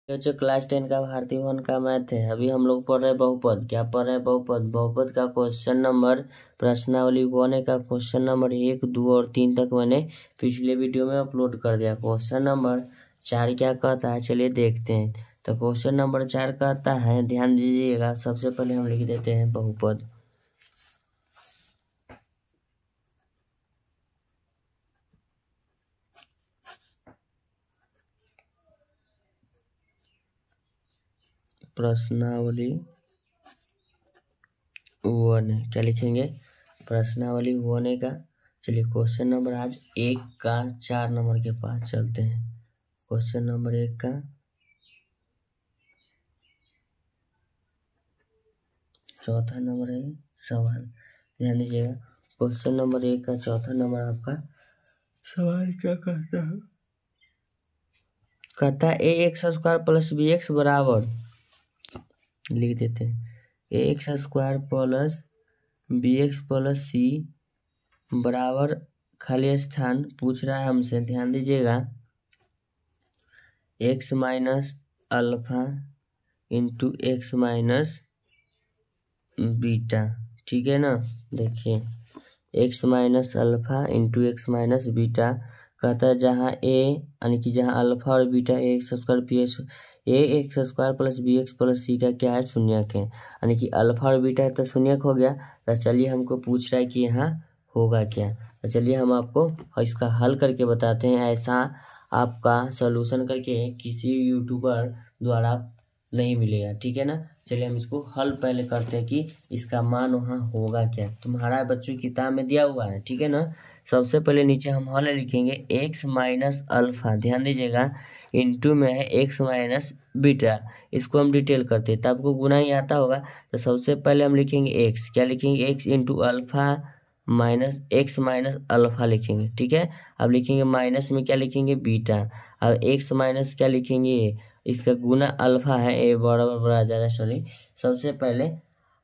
जो क्लास 10 का भारतीय वन का मैथ है। अभी हम लोग पढ़ रहे हैं बहुपद। क्या पढ़ रहे हैं? बहुपद। बहुपद का क्वेश्चन नंबर प्रश्नावली 1 का क्वेश्चन नंबर 1, 2 और 3 तक मैंने पिछले वीडियो में अपलोड कर दिया। क्वेश्चन नंबर 4 क्या कहता है, चलिए देखते हैं। तो क्वेश्चन नंबर 4 कहता है, ध्यान दीजिएगा, सबसे पहले हम लिख देते हैं बहुपद। प्रश्नावली 1 क्या लिखेंगे? प्रश्नावली 1 का। चलिए क्वेश्चन नंबर आज 1 का 4 नंबर के पास चलते हैं। क्वेश्चन नंबर 1 का चौथा नंबर है सवाल। ध्यान दीजिएगा, क्वेश्चन नंबर 1 का चौथा नंबर आपका सवाल क्या कहता है? कहता है ax² प्लस bx बराबर, लिख देते हैं ax² plus bx plus c बराबर, खाली स्थान पूछ रहा है हमसे। ध्यान दीजिएगा, x minus alpha into x minus beta, ठीक है ना। देखिए x minus alpha into x minus beta कहता है जहाँ a यानी कि जहाँ अल्फा और beta ax² plus bx plus c का क्या है, शून्यक है। यानी कि अल्फा और बीटा है तो शून्यक हो गया। तो चलिए हमको पूछ रहा है कि यहाँ होगा क्या। तो चलिए हम आपको इसका हल करके बताते हैं। ऐसा आपका सॉल्यूशन करके किसी यूट्यूबर द्वारा नहीं मिलेगा, ठीक है ना। चलिए हम इसको हल पहले करते हैं कि इसका मान वहाँ होगा क्या। तुम्हारा बच्चों की किताब में दिया हुआ है, ठीक है ना। सबसे पहले नीचे हम हल लिखेंगे x माइनस अल्फा, ध्यान दीजिएगा, इंटू में है x माइनस बीटा। इसको हम डिटेल करते हैं, तो आपको गुना ही आता होगा। तो सबसे पहले हम लिखेंगे x, क्या लिखेंगे, x into alpha minus x minus alpha लिखेंगे, ठीक है। अब लिखेंगे माइनस में क्या लिखेंगे, बीटा। अब x माइनस क्या लिखेंगे, इसका गुना अल्फा है, ए बराबर बड़ा ज़्यादा, सॉरी। सबसे पहले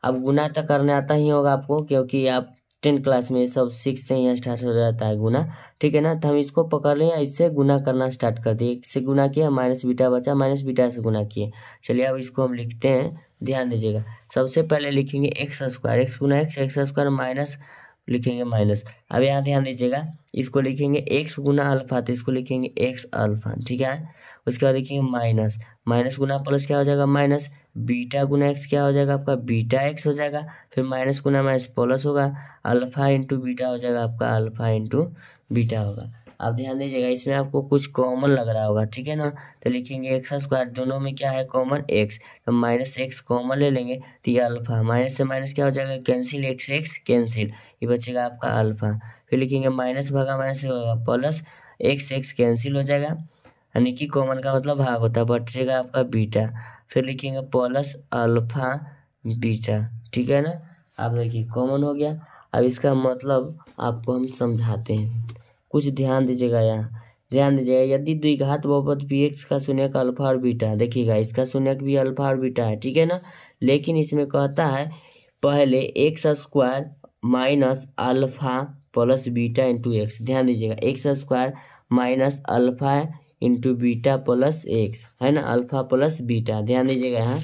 अब गुना तक करने आता ही होगा आपको, क्योंकि आप 10 क्लास में सब 6 से ही स्टार्ट हो जाता है गुना, ठीक है ना। तो हम इसको पकड़ लें, इससे गुना करना स्टार्ट कर दिए। एक से गुना किया, माइनस बीटा बचा, माइनस बीटा से गुना किए। चलिए अब इसको हम लिखते हैं, ध्यान दीजिएगा। सबसे पहले लिखेंगे x², एक्स गुना x² माइनस लिखेंगे माइनस। अब यहाँ ध्यान दीजिएगा, इसको लिखेंगे x गुना अल्फा, तो इसको लिखेंगे x अल्फा, ठीक है। उसके बाद लिखेंगे माइनस, माइनस गुना प्लस क्या हो जाएगा, माइनस। बीटा गुना एक्स क्या हो जाएगा आपका, बीटा एक्स हो जाएगा। फिर माइनस गुना माइनस प्लस होगा, अल्फा इंटू बीटा हो जाएगा आपका, अल्फा इंटू बीटा होगा। अब ध्यान दीजिएगा, इसमें आपको कुछ कॉमन लग रहा होगा, ठीक है ना। तो लिखेंगे x², दोनों में क्या है कॉमन, x, तो माइनस एक्स कॉमन ले लेंगे, तो ये अल्फा, माइनस से माइनस क्या हो जाएगा, कैंसिल, x कैंसिल, ये बचेगा आपका अल्फा। फिर लिखेंगे माइनस भागा माइनस होगा प्लस, x कैंसिल हो जाएगा, यानी कि कॉमन का मतलब भाग होता है, बचेगा आपका बीटा। फिर लिखेंगे प्लस अल्फा बीटा, ठीक है ना। अब देखिए कॉमन हो गया। अब इसका मतलब आपको हम समझाते हैं, कुछ ध्यान दीजिएगा। यहाँ ध्यान दीजिएगा, यदि द्विघात बहुपद px का शून्यक अल्फा और बीटा, देखिएगा इसका शून्यक भी अल्फा और बीटा है, ठीक है ना। लेकिन इसमें कहता है पहले x² minus alpha plus beta into x. ध्यान दीजिएगा, x² minus alpha into beta plus x, है ना, अल्फा प्लस बीटा। ध्यान दीजिएगा, यहाँ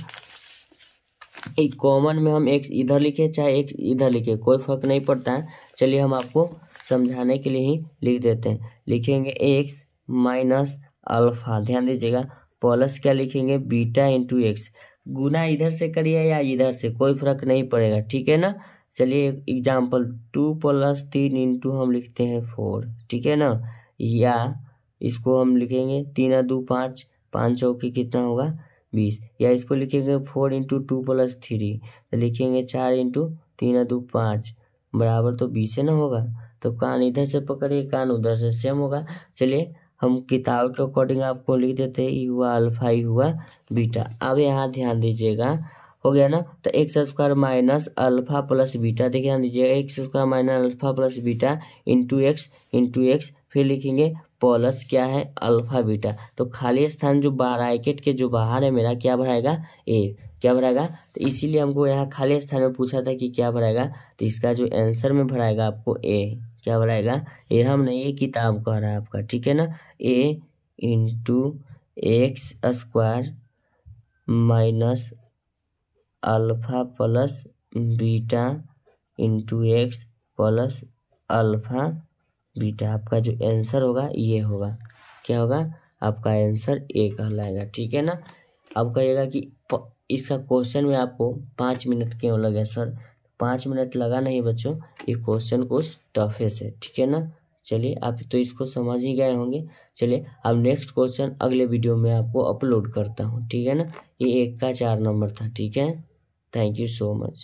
एक कॉमन में हम x इधर लिखे चाहे x इधर लिखे, कोई फर्क नहीं पड़ता है। चलिए हम आपको समझाने के लिए ही लिख देते हैं। लिखेंगे x माइनस अल्फा, ध्यान दीजिएगा, प्लस क्या लिखेंगे, बीटा इंटू एक्स। गुना इधर से करिए या इधर से, कोई फर्क नहीं पड़ेगा, ठीक है ना। चलिए एग्जाम्पल 2 + 3 इंटू हम लिखते हैं 4, ठीक है ना। या इसको हम लिखेंगे 3 × 2 = 5, 5 चौके कितना होगा 20। या इसको लिखेंगे 4 × 2 + 3, तो लिखेंगे 4 × 3 × 2 = 5 बराबर तो 20 ना होगा। तो कान इधर से पकड़िए, कान उधर से, सेम होगा। चलिए हम किताब के अकॉर्डिंग आपको लिख देते हैं, ई हुआ अल्फा, ई हुआ बीटा। अब यहाँ ध्यान दीजिएगा, हो गया ना। तो x² minus alpha plus beta, देखिए ध्यान दीजिएगा, x² minus alpha plus beta into x, फिर लिखेंगे प्लस क्या है, अल्फा बीटा। तो खाली स्थान जो ब्रैकेट के जो बाहर है मेरा, क्या भराएगा, ए, क्या भराएगा। तो इसीलिए हमको यहाँ खाली स्थान में पूछा था कि क्या भराएगा, तो इसका जो आंसर में भराएगा आपको ए, क्या भराएगा, ए। हम नहीं, ये किताब कह रहा है आपका, ठीक है ना। a into x² minus alpha plus beta into x plus alpha beta. आपका जो आंसर होगा ये होगा, क्या होगा, आपका आंसर ए कहलाएगा। ठीक है ना। अब कहिएगा कि इसका क्वेश्चन में आपको 5 मिनट क्यों लगे सर? 5 मिनट लगा नहीं बच्चों, ये क्वेश्चन कुछ टफेस्ट है। ठीक है ना। चलिए, आप तो इसको समझ ही गए होंगे। चलिए, अब नेक्स्ट क्वेश्चन अगले वीडियो में आपको अपलोड करता हूँ। ठीक है ना। ये 1 का 4 नंबर था। ठीक है। Thank you so much.